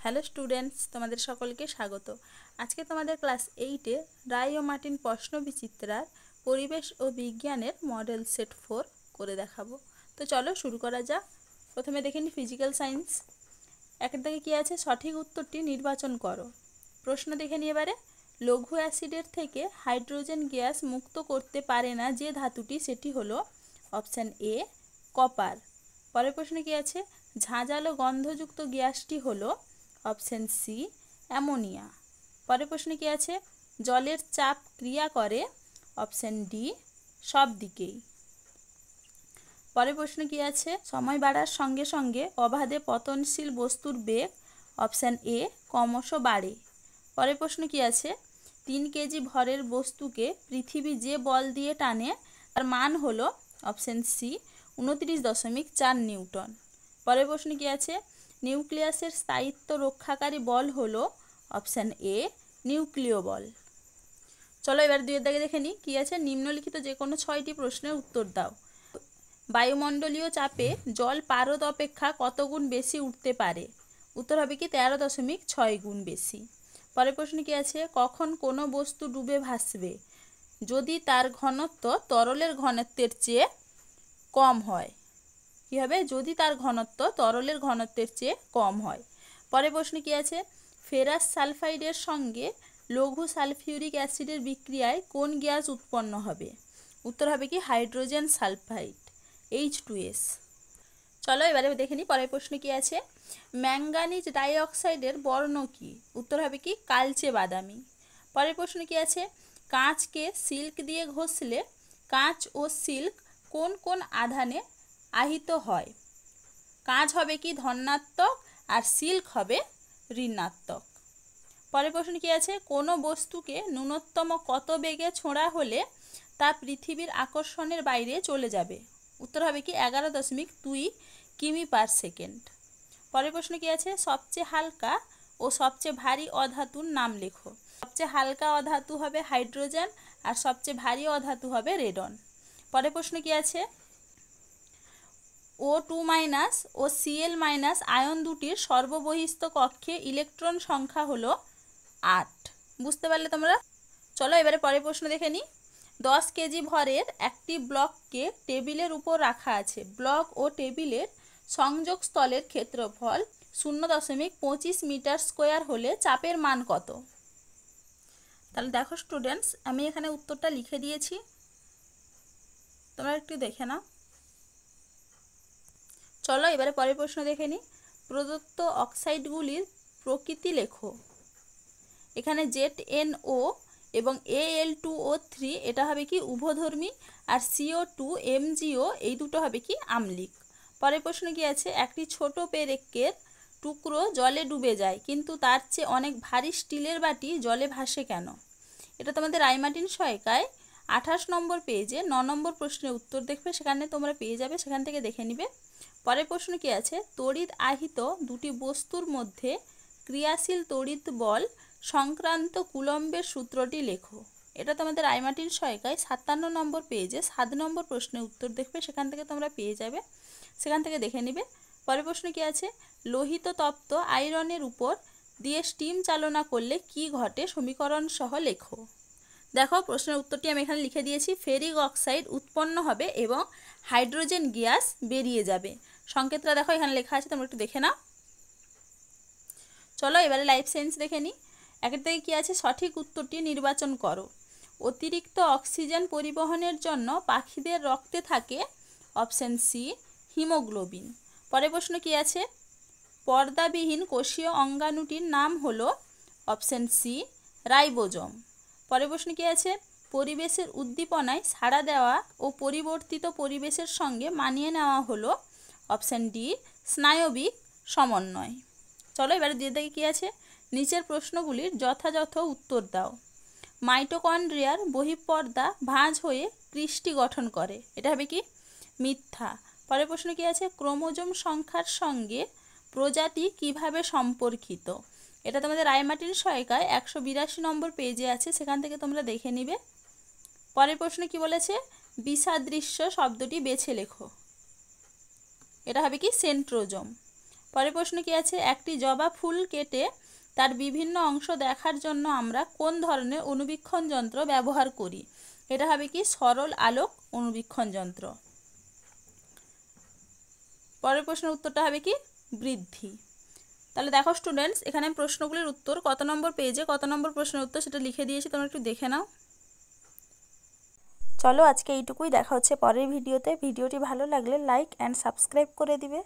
Hello students, তোমাদের সকলকে স্বাগত। আজকে তোমাদের ক্লাস 8-এ রায় ও মার্টিন প্রশ্নবিচিত্রার পরিবেশ ও বিজ্ঞানের মডেল সেট 4 করে দেখাবো। তো চলো শুরু করা যাক। প্রথমে দেখে নিই ফিজিক্যাল সায়েন্স। একের থেকে কী আছে, সঠিক উত্তরটি নির্বাচন করো। প্রশ্ন দেখে নিই এবারে। লঘু অ্যাসিডের থেকে হাইড্রোজেন গ্যাস মুক্ত করতে পারে না যে ধাতুটি, সেটি হলো অপশান এ কপার। পরের প্রশ্নে কী আছে, ঝাঁঝালো গন্ধযুক্ত গ্যাসটি হলো অপশান সি অ্যামোনিয়া। পরের প্রশ্নে কী আছে, জলের চাপ ক্রিয়া করে অপশান ডি সব দিকেই। পরের প্রশ্নে কী আছে, সময় বাড়ার সঙ্গে সঙ্গে অবাধে পতনশীল বস্তুর বেগ অপশান এ ক্রমশ বাড়ে। পরের প্রশ্ন কী আছে, 3 কেজি ভরের বস্তুকে পৃথিবী যে বল দিয়ে টানে তার মান হলো অপশান সি 29.4 নিউটন। পরের প্রশ্ন কী আছে, নিউক্লিয়াসের স্থায়িত্ব রক্ষাকারী বল হলো অপশান এ নিউক্লিয় বল। চলো এবার 2 দাগে দেখে নিই কী আছে, নিম্নলিখিত যে কোনো 6টি প্রশ্নের উত্তর দাও। বায়ুমণ্ডলীয় চাপে জল পারদ অপেক্ষা কত গুণ বেশি উঠতে পারে? উত্তর হবে কি 13.6 গুণ বেশি। পরের প্রশ্ন কী আছে, কখন কোনো বস্তু ডুবে ভাসবে? যদি তার ঘনত্ব তরলের ঘনত্বের চেয়ে কম হয়। কী হবে? যদি তার ঘনত্ব তরলের ঘনত্বের চেয়ে কম হয়। পরের প্রশ্ন কী আছে, ফেরাস সালফাইডের সঙ্গে লঘু সালফিউরিক অ্যাসিডের বিক্রিয়ায় কোন গ্যাস উৎপন্ন হবে? উত্তর হবে কি হাইড্রোজেন সালফাইড H2S। চলো এবারে দেখে নিই পরের প্রশ্ন কী আছে, ম্যাঙ্গানিজ ডাইঅক্সাইডের বর্ণ কী? উত্তর হবে কি কালচে বাদামি। পরের প্রশ্ন কী আছে, কাঁচকে সিল্ক দিয়ে ঘষলে কাঁচ ও সিল্ক কোন কোন আধানে আহিত হয়? কাঁচ হবে কি ধনাত্মক আর সিল্ক হবে ঋণাত্মক। পরের প্রশ্ন কী আছে, কোনো বস্তুকে ন্যূনতম কত বেগে ছোঁড়া হলে তা পৃথিবীর আকর্ষণের বাইরে চলে যাবে? উত্তর হবে কি 11.2 কিমি পার সেকেন্ড। পরের প্রশ্ন কী আছে, সবচেয়ে হালকা ও সবচেয়ে ভারী অধাতুর নাম লেখো। সবচেয়ে হালকা অধাতু হবে হাইড্রোজেন আর সবচেয়ে ভারী অধাতু হবে রেডন। পরের প্রশ্ন কী আছে, O2- ও Cl- আয়ন দুটির সর্ববহিস্থ কক্ষে ইলেকট্রন সংখ্যা হলো 8। বুঝতে পারলে তোমরা? চলো এবারে পরের প্রশ্ন দেখে নিই। 10 কেজি ভরের একটি ব্লককে টেবিলের উপর রাখা আছে। ব্লক ও টেবিলের সংযোগ স্থলের ক্ষেত্রফল 0.25 মিটার স্কোয়ার হলে চাপের মান কত? তাহলে দেখো স্টুডেন্টস, আমি এখানে উত্তরটা লিখে দিয়েছি, তোমরা একটু দেখে নাও। চলো এবারে পরের প্রশ্ন দেখে নিই। প্রদত্ত অক্সাইডগুলির প্রকৃতি লেখো। এখানে ZnO এবং Al2O3 এটা হবে কি উভধর্মী, আর CO2 MgO এই দুটো হবে কি আম্লিক। পরের প্রশ্ন কি আছে, একটি ছোট পেরেকের টুকরো জলে ডুবে যায় কিন্তু তার চেয়ে অনেক ভারী স্টিলের বাটি জলে ভাসে কেন? এটা তোমাদের রায়মার্টিন সহায়িকায় 28 নম্বর পেজে 9 নম্বর প্রশ্নের উত্তর দেখবে, সেখানে তোমরা পেয়ে যাবে, সেখান থেকে দেখে নিবে। পরের প্রশ্ন কি আছে, তড়িৎ আহিত দুটি বস্তুর মধ্যে ক্রিয়াশীল তড়িৎ বল সংক্রান্ত কুলম্বের সূত্রটি লেখো। এটা তোমাদের রায়মার্টিন সহায়িকায় 57 নম্বর পেজে 7 নম্বর প্রশ্নের উত্তর দেখবে, সেখান থেকে তোমরা পেয়ে যাবে, সেখান থেকে দেখে নিবে। পরের প্রশ্ন কি আছে, লোহিত তপ্ত আয়রনের উপর দিয়ে স্টিম চালনা করলে কি ঘটে সমীকরণ সহ লেখো। দেখো প্রশ্নের উত্তরটি আমি এখানে লিখে দিয়েছি, ফেরিক অক্সাইড উৎপন্ন হবে এবং হাইড্রোজেন গ্যাস বেরিয়ে যাবে। সংকেতটা দেখো এখানে লেখা আছে, তোমরা একটু দেখে নাও। চলো এবারে লাইফ সায়েন্স দেখে নিই। একের থেকে কী আছে, সঠিক উত্তরটি নির্বাচন করো। অতিরিক্ত অক্সিজেন পরিবহনের জন্য পাখিদের রক্তে থাকে অপশান সি হিমোগ্লোবিন। পরের প্রশ্ন কী আছে, পর্দাবিহীন কোষীয় অঙ্গাণুটির নাম হলো অপশান সি রাইবোজোম। পরের প্রশ্ন কী আছে, পরিবেশের উদ্দীপনায় সাড়া দেওয়া ও পরিবর্তিত পরিবেশের সঙ্গে মানিয়ে নেওয়া হলো অপশান ডি স্নায়বিক সমন্বয়। চলো এবারে দিয়ে দেখি কী আছে, নিচের প্রশ্নগুলির যথাযথ উত্তর দাও। মাইটোকন্ড্রিয়ার বহিঃপর্দা ভাঁজ হয়ে ক্রিস্টি গঠন করে, এটা হবে কি মিথ্যা। পরের প্রশ্ন কী আছে, ক্রোমোজোম সংখ্যার সঙ্গে প্রজাতি কিভাবে সম্পর্কিত? এটা তোমাদের রায়মার্টিন সহায়িকায় 182 নম্বর পেজে আছে, সেখান থেকে তোমরা দেখে নিবে। পরের প্রশ্ন কি বলেছে, বিসাদৃশ্য শব্দটি বেছে লেখো। এটা হবে কি সেন্ট্রোজোম। পরের প্রশ্ন কি আছে, একটি জবা ফুল কেটে তার বিভিন্ন অংশ দেখার জন্য আমরা কোন ধরনের অণুবীক্ষণ যন্ত্র ব্যবহার করি? এটা হবে কি সরল আলোক অণুবীক্ষণ যন্ত্র। পরের প্রশ্নের উত্তরটা হবে কি বৃদ্ধি। তাহলে দেখো স্টুডেন্টস, এখানে প্রশ্নগুলির উত্তর কত নম্বর পেজে কত নম্বর প্রশ্নের উত্তর সেটা লিখে দিয়েছি, তোমরা একটু দেখে নাও। চলো আজকে এইটুকুই, দেখা হচ্ছে পরের ভিডিওতে। ভিডিওটি ভালো লাগলে লাইক অ্যান্ড সাবস্ক্রাইব করে দিবে।